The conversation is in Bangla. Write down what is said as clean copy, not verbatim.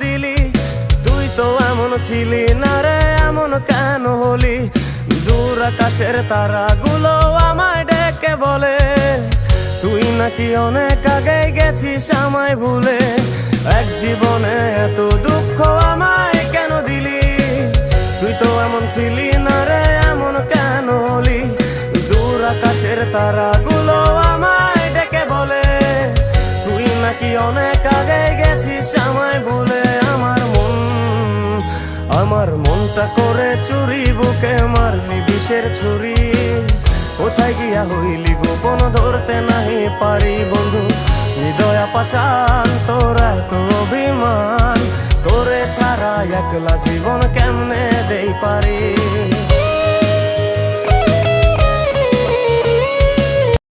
দিলি? তুই তো এমন ছিলি না রে, এমন কেন হলি? দূর আকাশের তারাগুলো আমায় ডেকে বলে তুই নাকি অনেক আগে গেছিস আমায় ভুলে। এক জীবনে এত দুঃখ আমায় কেন দিলি? তুই তো এমন ছিলি না রে, এমন কেন হলি? দূর আকাশের তারাগুলো আমায় ডেকে বলে তুই নাকি অনেক আগে গেছিস আমায় ভুলে। আমার মনটা করে চুরি, বুকে মারলি বিষের ছুরি। কোথায় গিয়া হইলি গোপন ধরতে নাহি পারি বন্ধু। হৃদয় পাষাণ তোর এত অভিমান, তোরে ছাড়া একলা জীবন কেমনে দেই পারি?